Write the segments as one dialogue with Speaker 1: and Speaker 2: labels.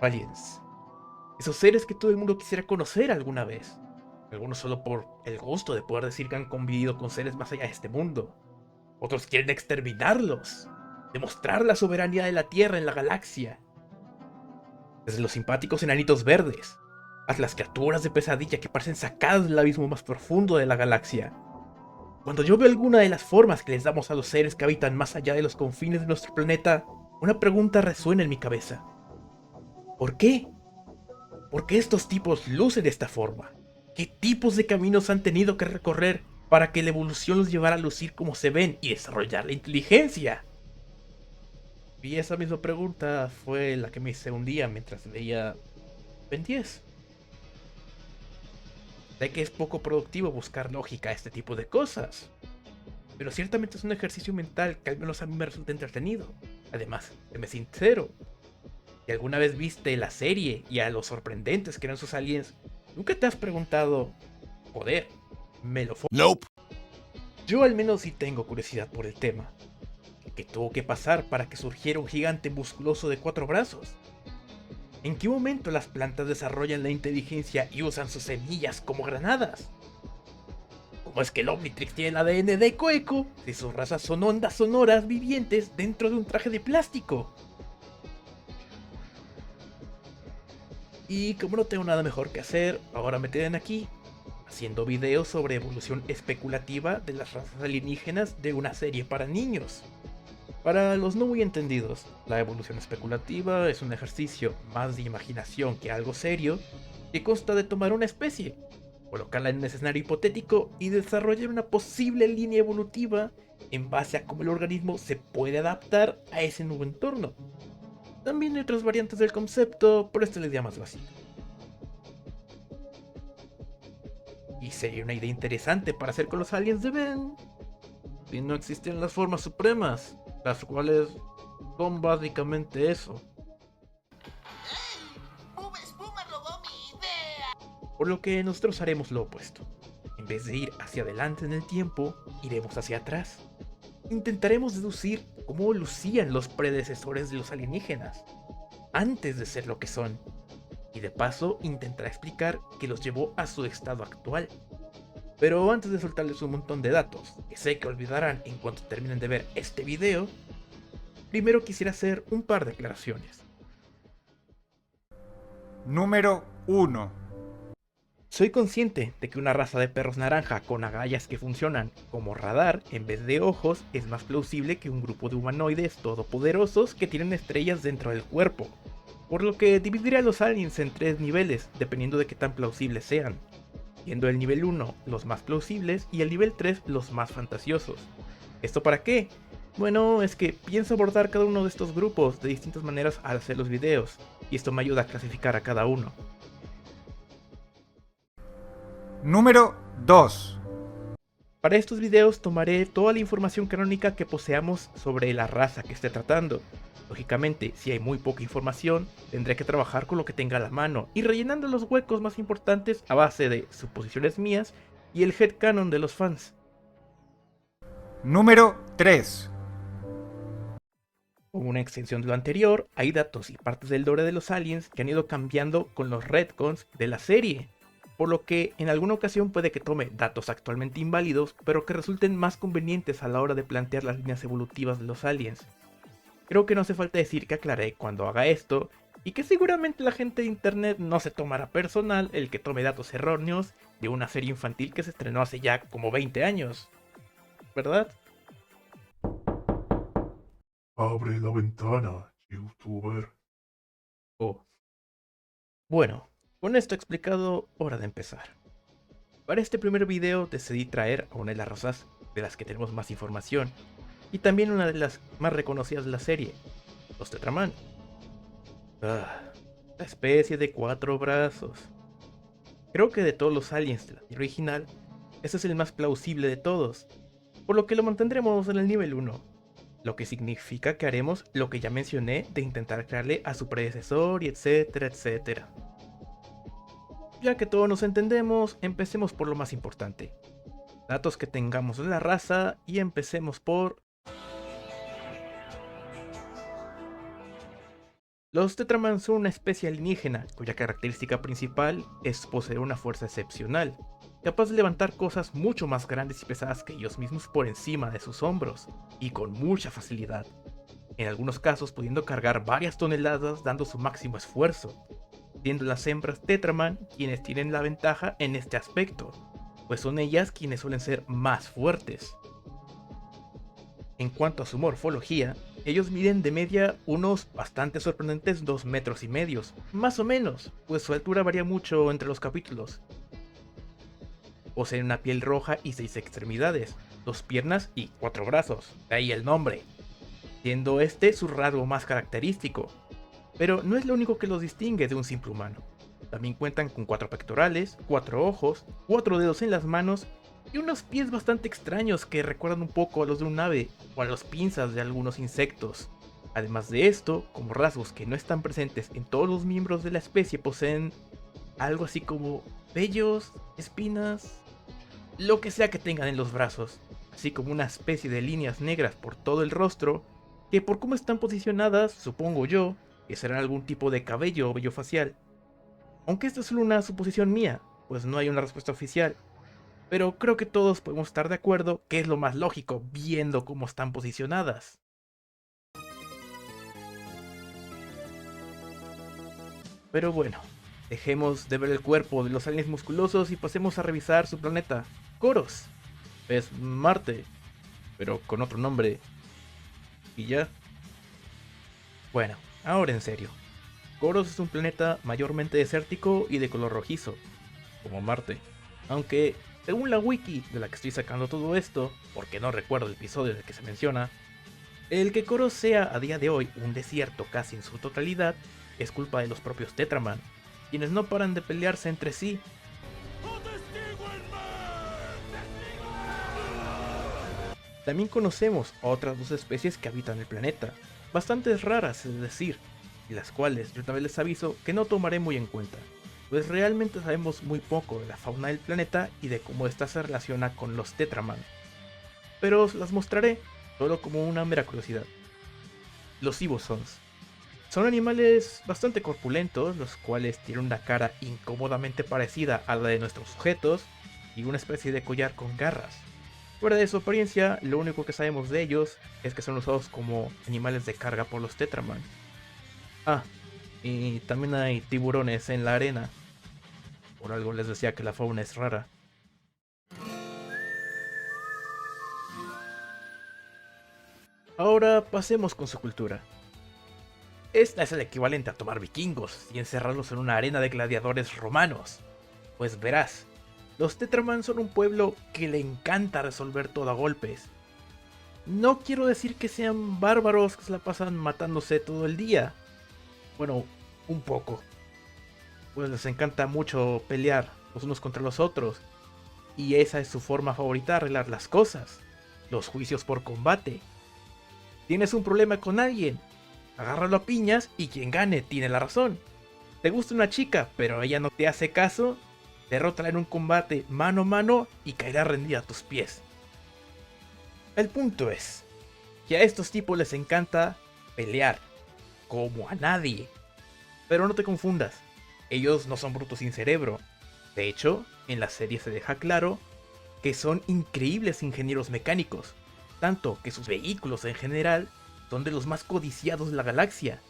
Speaker 1: Aliens. Esos seres que todo el mundo quisiera conocer alguna vez. Algunos solo por el gusto de poder decir que han convivido con seres más allá de este mundo. Otros quieren exterminarlos. Demostrar la soberanía de la Tierra en la galaxia. Desde los simpáticos enanitos verdes, hasta las criaturas de pesadilla que parecen sacadas del abismo más profundo de la galaxia. Cuando yo veo alguna de las formas que les damos a los seres que habitan más allá de los confines de nuestro planeta, una pregunta resuena en mi cabeza. ¿Por qué? ¿Por qué estos tipos lucen de esta forma? ¿Qué tipos de caminos han tenido que recorrer para que la evolución los llevara a lucir como se ven y desarrollar la inteligencia? Y esa misma pregunta fue la que me hice un día mientras veía Ben 10. Sé que es poco productivo buscar lógica a este tipo de cosas, pero ciertamente es un ejercicio mental que al menos a mí me resulta entretenido. Además, séme sincero, si alguna vez viste la serie y a lo sorprendentes que eran sus aliens, ¿nunca te has preguntado, joder, me lo fue?
Speaker 2: Nope.
Speaker 1: Yo al menos sí tengo curiosidad por el tema. ¿Qué tuvo que pasar para que surgiera un gigante musculoso de 4 brazos? ¿En qué momento las plantas desarrollan la inteligencia y usan sus semillas como granadas? ¿Cómo es que el Omnitrix tiene el ADN de Coeco si sus razas son ondas sonoras vivientes dentro de un traje de plástico? Y como no tengo nada mejor que hacer, ahora me tienen aquí, haciendo videos sobre evolución especulativa de las razas alienígenas de una serie para niños. Para los no muy entendidos, la evolución especulativa es un ejercicio más de imaginación que algo serio, que consta de tomar una especie, colocarla en un escenario hipotético y desarrollar una posible línea evolutiva en base a cómo el organismo se puede adaptar a ese nuevo entorno. También hay otras variantes del concepto, pero esta es la idea más básica. Y sería una idea interesante para hacer con los aliens de Ben si no existieran las formas supremas, las cuales son básicamente eso.
Speaker 3: ¡Bob Espuma robó mi idea!
Speaker 1: Por lo que nosotros haremos lo opuesto. En vez de ir hacia adelante en el tiempo, iremos hacia atrás. Intentaremos deducir cómo lucían los predecesores de los alienígenas, antes de ser lo que son. Y de paso intentará explicar qué los llevó a su estado actual. Pero antes de soltarles un montón de datos, que sé que olvidarán en cuanto terminen de ver este video, primero quisiera hacer un par de aclaraciones.
Speaker 2: Número 1.
Speaker 1: Soy consciente de que una raza de perros naranja con agallas que funcionan como radar en vez de ojos es más plausible que un grupo de humanoides todopoderosos que tienen estrellas dentro del cuerpo, por lo que dividiré a los aliens en 3 niveles dependiendo de qué tan plausibles sean, siendo el nivel 1 los más plausibles y el nivel 3 los más fantasiosos. ¿Esto para qué? Bueno, es que pienso abordar cada uno de estos grupos de distintas maneras al hacer los videos, y esto me ayuda a clasificar a cada uno.
Speaker 2: Número 2.
Speaker 1: Para estos videos tomaré toda la información canónica que poseamos sobre la raza que esté tratando. Lógicamente, si hay muy poca información, tendré que trabajar con lo que tenga a la mano y rellenando los huecos más importantes a base de suposiciones mías y el headcanon de los fans.
Speaker 2: Número 3.
Speaker 1: Como una extensión de lo anterior, hay datos y partes del lore de los aliens que han ido cambiando con los retcons de la serie, por lo que en alguna ocasión puede que tome datos actualmente inválidos, pero que resulten más convenientes a la hora de plantear las líneas evolutivas de los aliens. Creo que no hace falta decir que aclaré cuando haga esto, y que seguramente la gente de internet no se tomará personal el que tome datos erróneos de una serie infantil que se estrenó hace ya como 20 años, ¿verdad?
Speaker 4: Abre la ventana, youtuber.
Speaker 1: Oh. Bueno, con esto explicado, hora de empezar. Para este primer video decidí traer a una de las razas de las que tenemos más información, y también una de las más reconocidas de la serie, los Tetraman. La especie de 4 brazos. Creo que de todos los aliens de la serie original, este es el más plausible de todos, por lo que lo mantendremos en el nivel 1, lo que significa que haremos lo que ya mencioné de intentar crearle a su predecesor y etcétera, etcétera. Ya que todos nos entendemos, empecemos por lo más importante. Datos que tengamos de la raza y empecemos por Los Tetraman son una especie alienígena cuya característica principal es poseer una fuerza excepcional, capaz de levantar cosas mucho más grandes y pesadas que ellos mismos por encima de sus hombros, y con mucha facilidad. En algunos casos pudiendo cargar varias toneladas dando su máximo esfuerzo, siendo las hembras Tetraman quienes tienen la ventaja en este aspecto, pues son ellas quienes suelen ser más fuertes. En cuanto a su morfología, ellos miden de media unos bastante sorprendentes 2 metros y medio, más o menos, pues su altura varía mucho entre los capítulos. Poseen una piel roja y 6 extremidades, 2 piernas y 4 brazos, de ahí el nombre, siendo este su rasgo más característico. Pero no es lo único que los distingue de un simple humano. También cuentan con 4 pectorales, 4 ojos, 4 dedos en las manos y unos pies bastante extraños que recuerdan un poco a los de un ave o a las pinzas de algunos insectos. Además de esto, como rasgos que no están presentes en todos los miembros de la especie, poseen algo así como vellos, espinas, lo que sea que tengan en los brazos, así como una especie de líneas negras por todo el rostro, que por cómo están posicionadas, supongo yo, que serán algún tipo de cabello o vello facial. Aunque esta es solo una suposición mía, pues no hay una respuesta oficial, pero creo que todos podemos estar de acuerdo que es lo más lógico viendo cómo están posicionadas. Pero bueno, dejemos de ver el cuerpo de los aliens musculosos y pasemos a revisar su planeta, Koros. Es Marte, pero con otro nombre. Y ya. Bueno, ahora en serio. Koros es un planeta mayormente desértico y de color rojizo, como Marte. Aunque, según la wiki de la que estoy sacando todo esto, porque no recuerdo el episodio en el que se menciona, el que Koros sea a día de hoy un desierto casi en su totalidad es culpa de los propios Tetraman, quienes no paran de pelearse entre sí. También conocemos a otras 2 especies que habitan el planeta, bastante raras es decir, y las cuales yo también les aviso que no tomaré muy en cuenta, pues realmente sabemos muy poco de la fauna del planeta y de cómo ésta se relaciona con los Tetraman. Pero os las mostraré, solo como una mera curiosidad. Los Ibosons. Son animales bastante corpulentos, los cuales tienen una cara incómodamente parecida a la de nuestros sujetos y una especie de collar con garras. Fuera de su apariencia, lo único que sabemos de ellos es que son usados como animales de carga por los Tetraman. Ah, y también hay tiburones en la arena. Por algo les decía que la fauna es rara. Ahora pasemos con su cultura. Esta es el equivalente a tomar vikingos y encerrarlos en una arena de gladiadores romanos. Pues verás, los Tetraman son un pueblo que le encanta resolver todo a golpes. No quiero decir que sean bárbaros que se la pasan matándose todo el día. Bueno, un poco. Pues les encanta mucho pelear los unos contra los otros. Y esa es su forma favorita de arreglar las cosas. Los juicios por combate. Tienes un problema con alguien, agárralo a piñas y quien gane tiene la razón. Te gusta una chica, pero ella no te hace caso, derrótala en un combate mano a mano y caerá rendida a tus pies. El punto es que a estos tipos les encanta pelear, como a nadie. Pero no te confundas, ellos no son brutos sin cerebro. De hecho, en la serie se deja claro que son increíbles ingenieros mecánicos, tanto que sus vehículos en general son de los más codiciados de la galaxia.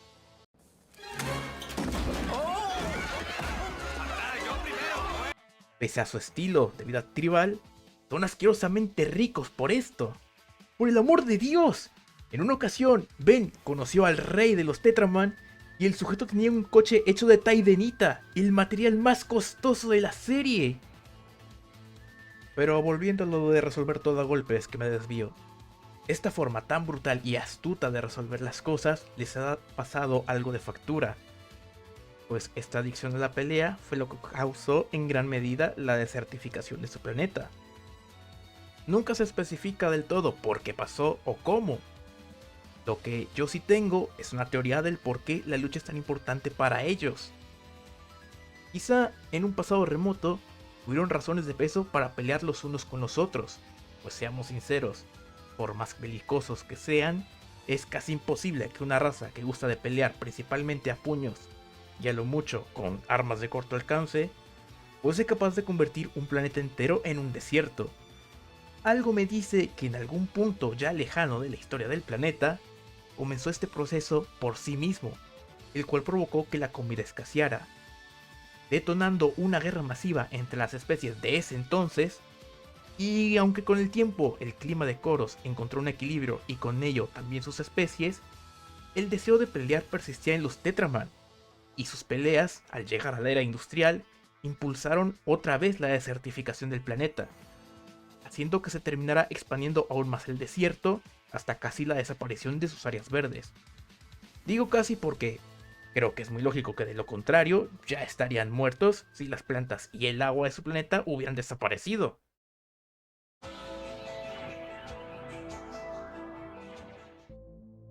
Speaker 1: Pese a su estilo de vida tribal, son asquerosamente ricos por esto. ¡Por el amor de Dios! En una ocasión, Ben conoció al rey de los Tetraman y el sujeto tenía un coche hecho de taidenita, el material más costoso de la serie. Pero volviendo a lo de resolver todo a golpes, que me desvío. Esta forma tan brutal y astuta de resolver las cosas les ha pasado algo de factura, pues esta adicción a la pelea fue lo que causó en gran medida la desertificación de su planeta. Nunca se especifica del todo por qué pasó o cómo. Lo que yo sí tengo es una teoría del por qué la lucha es tan importante para ellos. Quizá en un pasado remoto tuvieron razones de peso para pelear los unos con los otros, pues seamos sinceros, por más belicosos que sean, es casi imposible que una raza que gusta de pelear principalmente a puños y a lo mucho con armas de corto alcance, fuese capaz de convertir un planeta entero en un desierto. Algo me dice que en algún punto ya lejano de la historia del planeta, comenzó este proceso por sí mismo, el cual provocó que la comida escaseara, detonando una guerra masiva entre las especies de ese entonces. Y aunque con el tiempo el clima de Koros encontró un equilibrio y con ello también sus especies, el deseo de pelear persistía en los Tetraman, y sus peleas, al llegar a la era industrial, impulsaron otra vez la desertificación del planeta, haciendo que se terminara expandiendo aún más el desierto hasta casi la desaparición de sus áreas verdes. Digo casi porque creo que es muy lógico que de lo contrario ya estarían muertos si las plantas y el agua de su planeta hubieran desaparecido.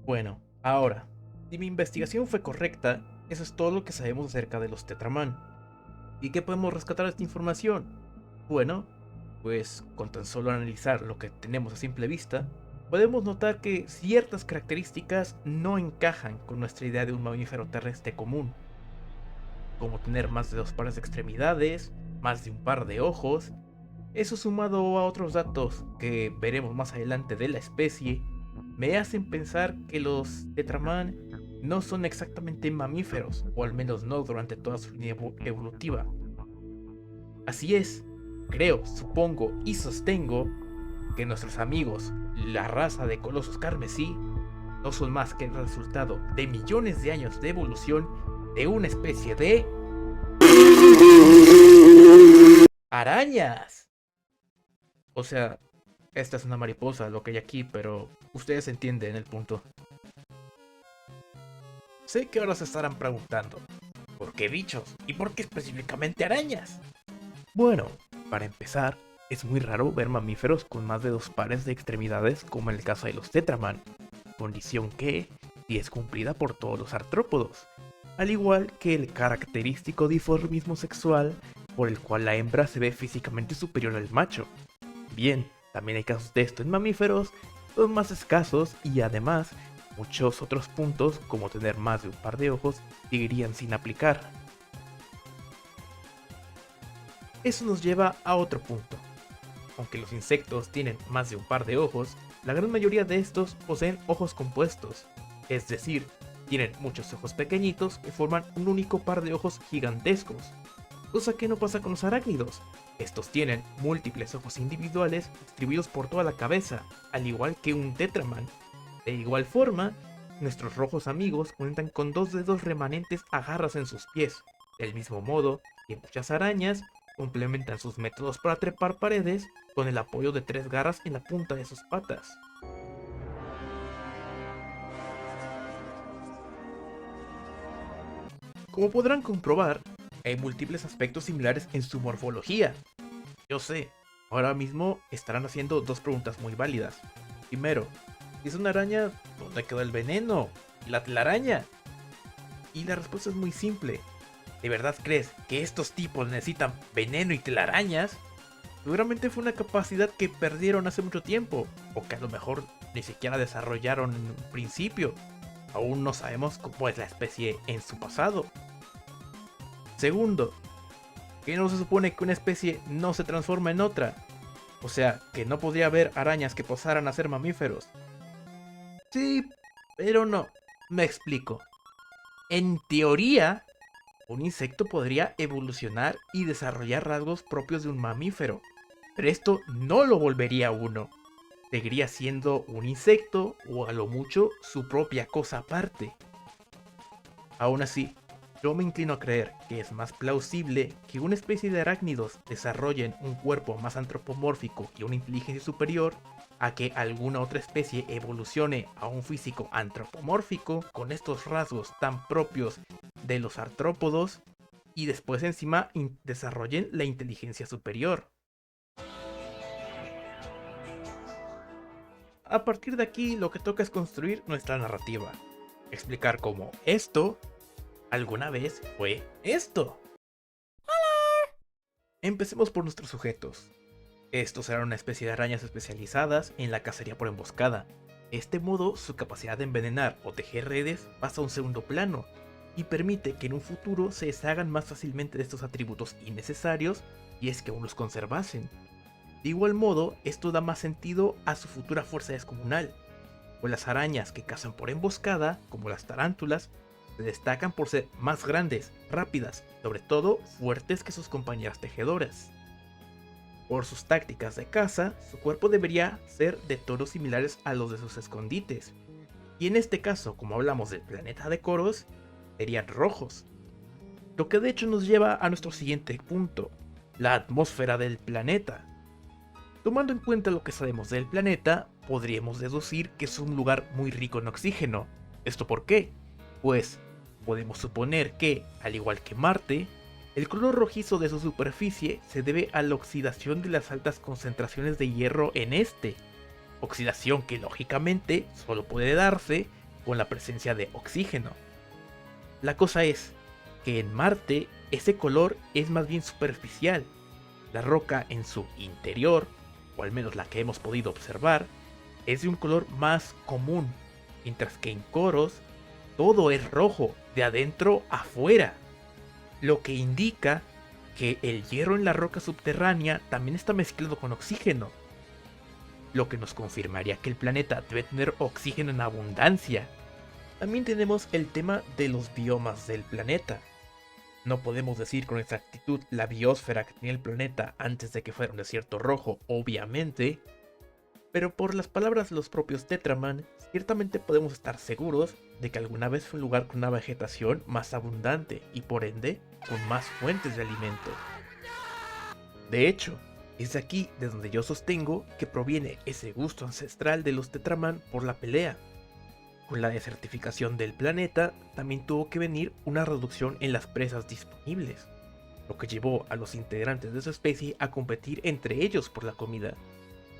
Speaker 1: Bueno, ahora, si mi investigación fue correcta, eso es todo lo que sabemos acerca de los Tetraman. ¿Y qué podemos rescatar de esta información? Bueno, pues con tan solo analizar lo que tenemos a simple vista, podemos notar que ciertas características no encajan con nuestra idea de un mamífero terrestre común, como tener más de 2 pares de extremidades, más de un par de ojos. Eso sumado a otros datos que veremos más adelante de la especie, me hacen pensar que los Tetraman no son exactamente mamíferos, o al menos no durante toda su línea evolutiva. Así es, creo, supongo y sostengo que nuestros amigos, la raza de colosos carmesí, no son más que el resultado de millones de años de evolución de una especie de arañas. O sea, esta es una mariposa lo que hay aquí, pero ustedes entienden el punto. Sé que ahora se estarán preguntando, ¿por qué bichos? ¿Y por qué específicamente arañas? Bueno, para empezar, es muy raro ver mamíferos con más de 2 pares de extremidades como en el caso de los Tetraman, condición que sí es cumplida por todos los artrópodos, al igual que el característico dimorfismo sexual por el cual la hembra se ve físicamente superior al macho. Bien, también hay casos de esto en mamíferos, son más escasos y además muchos otros puntos como tener más de un par de ojos seguirían sin aplicar. Eso nos lleva a otro punto. Aunque los insectos tienen más de un par de ojos, la gran mayoría de estos poseen ojos compuestos, es decir, tienen muchos ojos pequeñitos que forman un único par de ojos gigantescos, cosa que no pasa con los arácnidos. Estos tienen múltiples ojos individuales distribuidos por toda la cabeza, al igual que un Tetraman. De igual forma, nuestros rojos amigos cuentan con 2 dedos remanentes a garras en sus pies, del mismo modo que muchas arañas complementan sus métodos para trepar paredes con el apoyo de 3 garras en la punta de sus patas. Como podrán comprobar, hay múltiples aspectos similares en su morfología. Yo sé, ahora mismo estarán haciendo 2 preguntas muy válidas. Primero, si es una araña, ¿dónde quedó el veneno? ¿Y la telaraña? Y la respuesta es muy simple. ¿De verdad crees que estos tipos necesitan veneno y telarañas? Seguramente fue una capacidad que perdieron hace mucho tiempo, o que a lo mejor ni siquiera desarrollaron en un principio. Aún no sabemos cómo es la especie en su pasado. Segundo, ¿que no se supone que una especie no se transforma en otra? O sea, que no podría haber arañas que pasaran a ser mamíferos. Sí, pero no. Me explico. En teoría, un insecto podría evolucionar y desarrollar rasgos propios de un mamífero, pero esto no lo volvería uno. Seguiría siendo un insecto o a lo mucho su propia cosa aparte. Aún así, yo me inclino a creer que es más plausible que una especie de arácnidos desarrollen un cuerpo más antropomórfico y una inteligencia superior a que alguna otra especie evolucione a un físico antropomórfico con estos rasgos tan propios de los artrópodos y después encima desarrollen la inteligencia superior. A partir de aquí lo que toca es construir nuestra narrativa, explicar cómo esto alguna vez fue esto. Empecemos por nuestros sujetos. Estos eran una especie de arañas especializadas en la cacería por emboscada. De este modo, su capacidad de envenenar o tejer redes pasa a un segundo plano, y permite que en un futuro se deshagan más fácilmente de estos atributos innecesarios y es que aún los conservasen. De igual modo, esto da más sentido a su futura fuerza descomunal, pues las arañas que cazan por emboscada, como las tarántulas, se destacan por ser más grandes, rápidas, sobre todo fuertes que sus compañeras tejedoras. Por sus tácticas de caza, su cuerpo debería ser de tonos similares a los de sus escondites, y en este caso, como hablamos del planeta de Koros, serían rojos. Lo que de hecho nos lleva a nuestro siguiente punto, la atmósfera del planeta. Tomando en cuenta lo que sabemos del planeta, podríamos deducir que es un lugar muy rico en oxígeno. ¿Esto por qué? Pues podemos suponer que, al igual que Marte, el color rojizo de su superficie se debe a la oxidación de las altas concentraciones de hierro en este, oxidación que lógicamente solo puede darse con la presencia de oxígeno. La cosa es que en Marte ese color es más bien superficial. La roca en su interior, o al menos la que hemos podido observar, es de un color más común, mientras que en Koros todo es rojo, de adentro a afuera, lo que indica que el hierro en la roca subterránea también está mezclado con oxígeno, lo que nos confirmaría que el planeta debe tener oxígeno en abundancia. También tenemos el tema de los biomas del planeta. No podemos decir con exactitud la biosfera que tenía el planeta antes de que fuera un desierto rojo, obviamente, pero por las palabras de los propios Tetraman, ciertamente podemos estar seguros de que alguna vez fue un lugar con una vegetación más abundante y por ende con más fuentes de alimento. De hecho, es de aquí de donde yo sostengo que proviene ese gusto ancestral de los Tetraman por la pelea. Con la desertificación del planeta, también tuvo que venir una reducción en las presas disponibles, lo que llevó a los integrantes de su especie a competir entre ellos por la comida.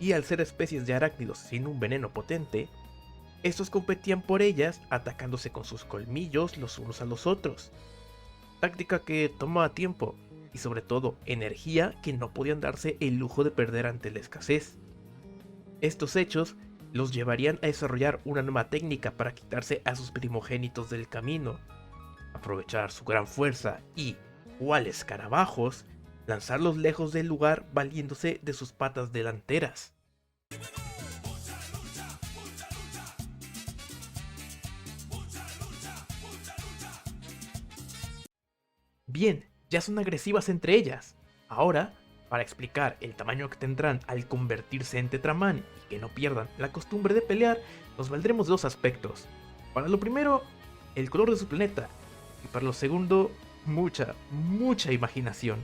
Speaker 1: Y al ser especies de arácnidos sin un veneno potente, estos competían por ellas atacándose con sus colmillos los unos a los otros. Táctica que tomaba tiempo y sobre todo energía que no podían darse el lujo de perder ante la escasez. Estos hechos los llevarían a desarrollar una nueva técnica para quitarse a sus primogénitos del camino, aprovechar su gran fuerza y, cual escarabajos, lanzarlos lejos del lugar valiéndose de sus patas delanteras. Bien, ya son agresivas entre ellas. Ahora, para explicar el tamaño que tendrán al convertirse en Tetraman y que no pierdan la costumbre de pelear, nos valdremos de dos aspectos. Para lo primero, el color de su planeta, y para lo segundo, mucha imaginación.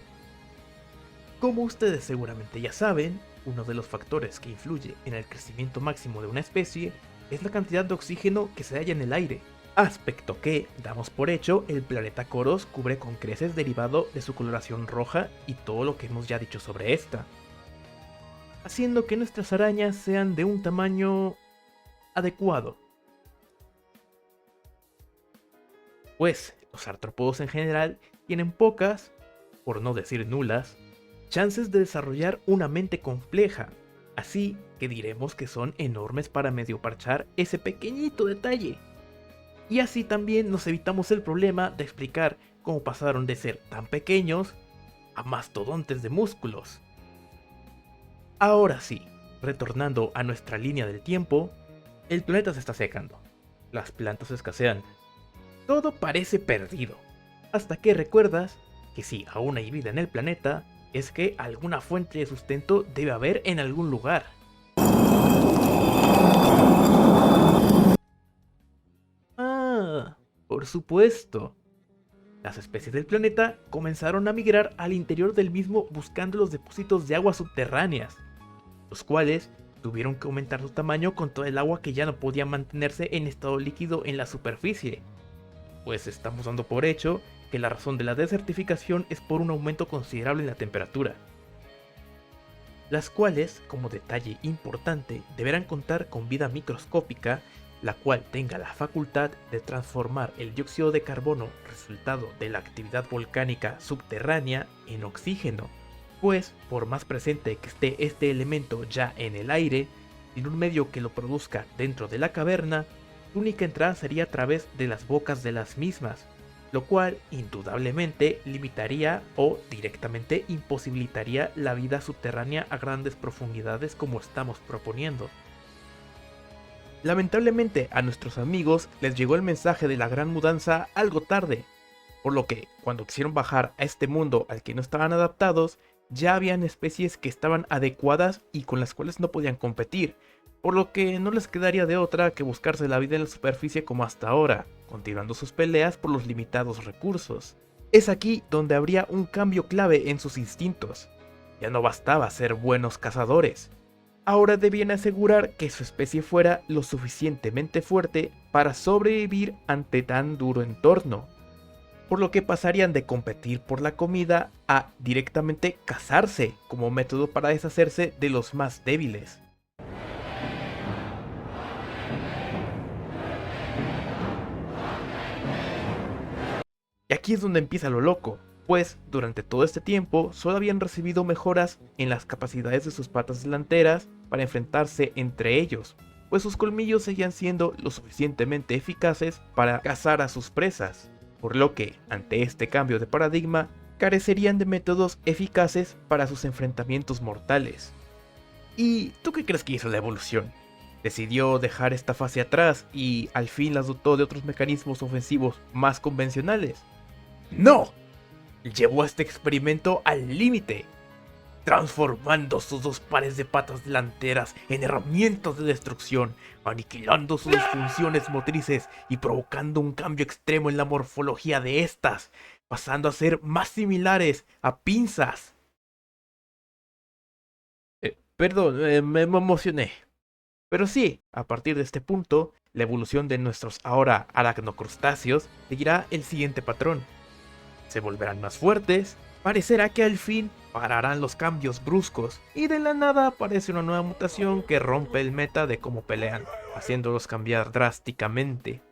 Speaker 1: Como ustedes seguramente ya saben, uno de los factores que influye en el crecimiento máximo de una especie es la cantidad de oxígeno que se halla en el aire, aspecto que, damos por hecho, el planeta Koros cubre con creces derivado de su coloración roja y todo lo que hemos ya dicho sobre esta, haciendo que nuestras arañas sean de un tamaño adecuado. Pues los artrópodos en general tienen pocas, por no decir nulas, chances de desarrollar una mente compleja, así que diremos que son enormes para medio parchar ese pequeñito detalle. Y así también nos evitamos el problema de explicar cómo pasaron de ser tan pequeños a mastodontes de músculos. Ahora sí, retornando a nuestra línea del tiempo, el planeta se está secando, las plantas escasean, todo parece perdido, hasta que recuerdas que si aún hay vida en el planeta, es que alguna fuente de sustento debe haber en algún lugar. Por supuesto. Las especies del planeta comenzaron a migrar al interior del mismo buscando los depósitos de aguas subterráneas, los cuales tuvieron que aumentar su tamaño con todo el agua que ya no podía mantenerse en estado líquido en la superficie, pues estamos dando por hecho que la razón de la desertificación es por un aumento considerable en la temperatura, las cuales, como detalle importante, deberán contar con vida microscópica, la cual tenga la facultad de transformar el dióxido de carbono resultado de la actividad volcánica subterránea en oxígeno, pues por más presente que esté este elemento ya en el aire, sin un medio que lo produzca dentro de la caverna, su única entrada sería a través de las bocas de las mismas, lo cual indudablemente limitaría o directamente imposibilitaría la vida subterránea a grandes profundidades como estamos proponiendo. Lamentablemente a nuestros amigos les llegó el mensaje de la gran mudanza algo tarde, por lo que cuando quisieron bajar a este mundo al que no estaban adaptados, ya habían especies que estaban adecuadas y con las cuales no podían competir, por lo que no les quedaría de otra que buscarse la vida en la superficie como hasta ahora, continuando sus peleas por los limitados recursos. Es aquí donde habría un cambio clave en sus instintos. Ya no bastaba ser buenos cazadores. Ahora debían asegurar que su especie fuera lo suficientemente fuerte para sobrevivir ante tan duro entorno, por lo que pasarían de competir por la comida a directamente cazarse como método para deshacerse de los más débiles. Y aquí es donde empieza lo loco, pues durante todo este tiempo solo habían recibido mejoras en las capacidades de sus patas delanteras para enfrentarse entre ellos, pues sus colmillos seguían siendo lo suficientemente eficaces para cazar a sus presas, por lo que, ante este cambio de paradigma, carecerían de métodos eficaces para sus enfrentamientos mortales. ¿Y tú qué crees que hizo la evolución? ¿Decidió dejar esta fase atrás y al fin las dotó de otros mecanismos ofensivos más convencionales? ¡No! Llevó este experimento al límite, transformando sus dos pares de patas delanteras en herramientas de destrucción, aniquilando sus funciones motrices y provocando un cambio extremo en la morfología de estas, pasando a ser más similares a pinzas. Perdón, me emocioné. Pero sí, a partir de este punto, la evolución de nuestros ahora aracnocrustáceos seguirá el siguiente patrón. Se volverán más fuertes, parecerá que al fin pararán los cambios bruscos, y de la nada aparece una nueva mutación que rompe el meta de cómo pelean, haciéndolos cambiar drásticamente.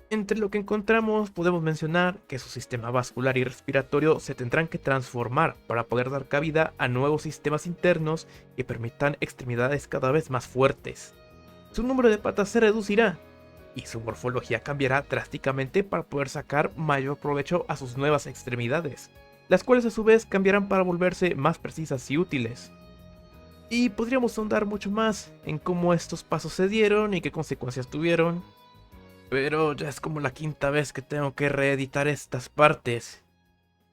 Speaker 1: Entre lo que encontramos podemos mencionar que su sistema vascular y respiratorio se tendrán que transformar para poder dar cabida a nuevos sistemas internos que permitan extremidades cada vez más fuertes. Su número de patas se reducirá, y su morfología cambiará drásticamente para poder sacar mayor provecho a sus nuevas extremidades, las cuales a su vez cambiarán para volverse más precisas y útiles. Y podríamos ahondar mucho más en cómo estos pasos se dieron y qué consecuencias tuvieron, pero ya es como la quinta vez que tengo que reeditar estas partes,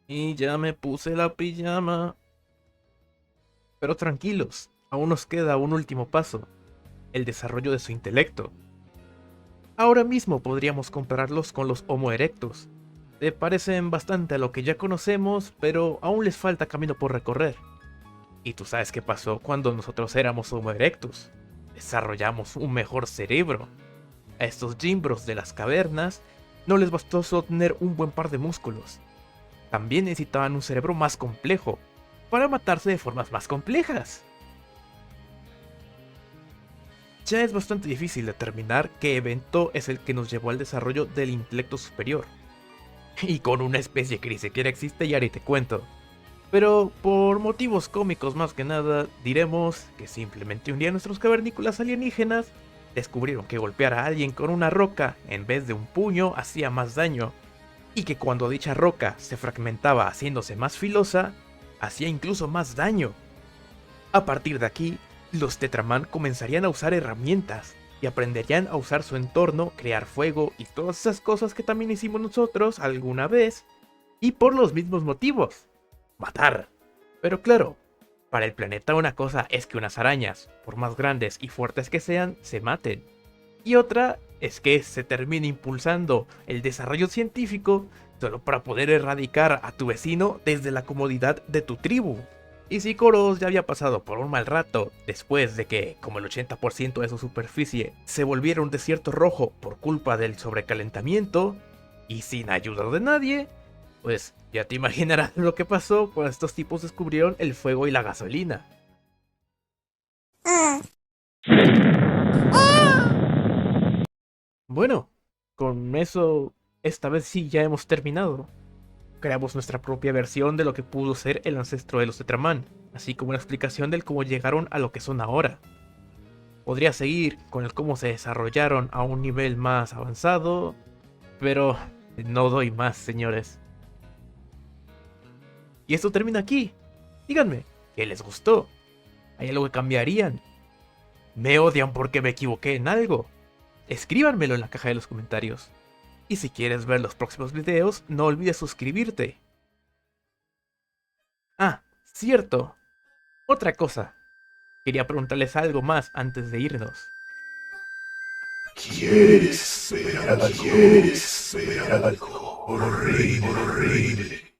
Speaker 1: y ya me puse la pijama. Pero tranquilos, aún nos queda un último paso, el desarrollo de su intelecto. Ahora mismo podríamos compararlos con los Homo erectus. Se parecen bastante a lo que ya conocemos, pero aún les falta camino por recorrer. Y tú sabes qué pasó cuando nosotros éramos Homo erectus. Desarrollamos un mejor cerebro. A estos gimbros de las cavernas no les bastó solo tener un buen par de músculos. También necesitaban un cerebro más complejo, para matarse de formas más complejas. Ya es bastante difícil determinar qué evento es el que nos llevó al desarrollo del intelecto superior. Y con una especie que ni siquiera existe ya ni te cuento. Pero por motivos cómicos más que nada, diremos que simplemente un día nuestros cavernícolas alienígenas descubrieron que golpear a alguien con una roca en vez de un puño hacía más daño, y que cuando dicha roca se fragmentaba haciéndose más filosa, hacía incluso más daño. A partir de aquí, los Tetraman comenzarían a usar herramientas y aprenderían a usar su entorno, crear fuego y todas esas cosas que también hicimos nosotros alguna vez, y por los mismos motivos: matar. Pero claro, para el planeta una cosa es que unas arañas, por más grandes y fuertes que sean, se maten, y otra es que se termine impulsando el desarrollo científico solo para poder erradicar a tu vecino desde la comodidad de tu tribu. Y si Koros ya había pasado por un mal rato después de que, como el 80% de su superficie, se volviera un desierto rojo por culpa del sobrecalentamiento, y sin ayuda de nadie, pues ya te imaginarás lo que pasó cuando estos tipos descubrieron el fuego y la gasolina. Bueno, con eso, esta vez sí ya hemos terminado. Creamos nuestra propia versión de lo que pudo ser el ancestro de los Tetraman, así como una explicación del cómo llegaron a lo que son ahora. Podría seguir con el cómo se desarrollaron a un nivel más avanzado, pero no doy más, señores. Y esto termina aquí. Díganme, ¿qué les gustó? ¿Hay algo que cambiarían? ¿Me odian porque me equivoqué en algo? Escríbanmelo en la caja de los comentarios. Y si quieres ver los próximos videos, no olvides suscribirte. Ah, cierto. Otra cosa. Quería preguntarles algo más antes de irnos.
Speaker 4: ¿Quieres ver algo horrible?